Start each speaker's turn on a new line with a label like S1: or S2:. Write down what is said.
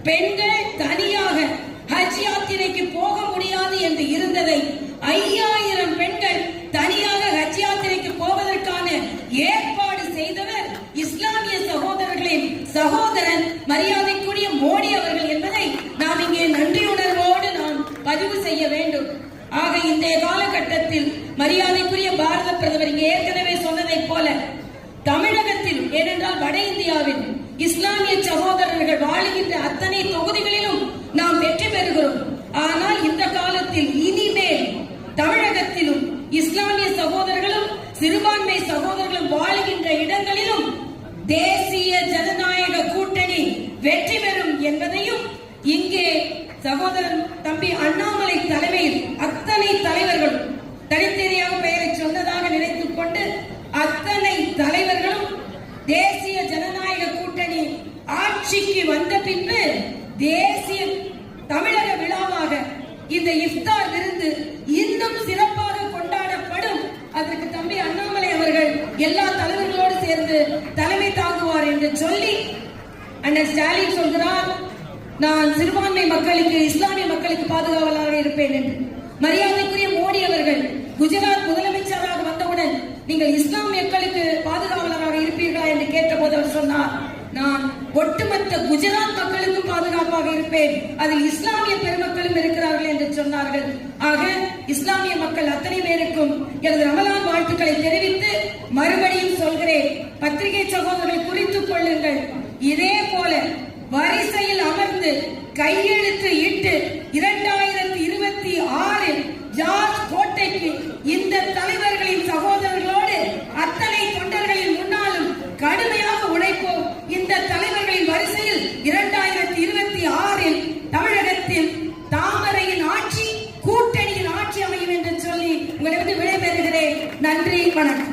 S1: பெண்கள் தனியாக ஹஜ் யாத்திரைக்கு போக முடியாது என்று இருந்ததை 5000 பெண்கள் தனியாக ஹஜ் யாத்திரைக்கு போவதற்கான ஏற்பாடு செய்தவர் இஸ்லாமிய சகோதரர்களின் சகோதரன் மரியாதைக்குரிய மோடி அவர்கள் என்பதை நாம் இங்கே நன்றியுணர்வோடு நாம் பதிவு செய்ய வேண்டும். ஆக இன்றைய காலகட்டத்தில் மரியாதைக்குரிய பாரத பிரதமர் இங்கே ஏற்கனவே சொன்னதைப் போல தமிழகத்தில், ஏனென்றால் வட இந்தியாவில் இஸ்லாமிய சகோதரர்கள் வாழுகின்ற அத்தனை தொகுதிகளிலும் நாம் வெற்றி பெறுகிறோம். ஆனால் இந்த காலத்தில் இனிமேல் தமிழகத்திலும் இஸ்லாமிய சகோதரர்களும் சிறுபான்மை சகோதரர்களும் வாழுகின்ற இடங்களிலும் தேசிய ஜனநாயக கூட்டணி வெற்றி பெறும் என்பதையும் இங்கே சகோதரன் தம்பி அண்ணாமலை தலைமையில் அத்தனை தலைவர்களும் தனித்தனியாக பெயரை சொன்னதாக நினைத்துக் கொண்டு அத்தனை தலைவர்களும் தேசிய ஜனநாயக கூட்டணி ஆட்சிக்கு வந்த பின்பு தேசிய தமிழக விழாவாக இந்த இஃப்தார் விருந்து இன்னும் சிறப்பாக கொண்டாடப்படும். அதற்கு தம்பி அண்ணாமலை அவர்கள் எல்லா தலைவர்களோடு சேர்ந்து தலைமை தாங்குவார் என்று சொல்லி அண்ணன் ஸ்டாலின் சொல்கிறார், நான் சிறுபான்மை மக்களுக்கு இஸ்லாமிய மக்களுக்கு பாதுகாவலாக இருப்பேன் என்று. மரியாதைக்குரிய மோடி அவர்கள் குஜராத் முதலமைச்சராக வந்தவுடன் நீங்கள் இஸ்லாமிய மக்களுக்கு பாதுகாவலராக இருப்பீர்களா என்று கேட்டபோது அவர் சொன்னார், நான் ஒட்டுமொத்த குஜராத் மக்களுக்கும் பாதுகாப்பாக இருப்பேன், அதில் இஸ்லாமிய பெருமக்களும் இருக்கிறார்கள் என்று சொன்னார்கள். ஆக இஸ்லாமிய மக்கள் அத்தனை பேருக்கும் எனது ரமலான் வாழ்த்துக்களை தெரிவித்து மறுபடியும் சொல்கிறேன், பத்திரிகை சகோதரர்கள் குறித்துக் கொள்ளுங்கள். இதே போல வரிசையில் அமர்ந்து கையெழுத்து இட்டு 2026 ஜார்ஜ் கோட்டைக்கு இந்த தலைவர்களின் சகோதரர்களோடு அத்தனை தொண்டர்களின் முன்னாலும் கடுமையாக உழைப்போம். இந்த தலைவர்களின் வரிசையில் 2026 தமிழகத்தில் தாமரையின் ஆட்சி, கூட்டணியின் ஆட்சி அமையும் என்று சொல்லி உங்களிடம் விடைபெறுகிறேன். நன்றி, வணக்கம்.